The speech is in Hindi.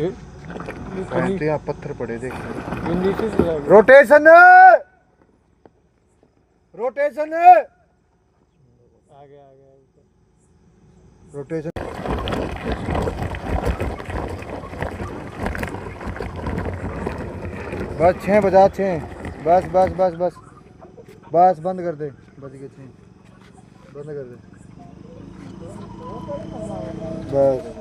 यहाँ पत्थर पड़े देख। रोटेशन रोटेशन आगे आगे रोटेशन। बस 6 बजा 6। बस बस बस बस बस बंद कर दे। बज गए 6 बंद कर दे बस।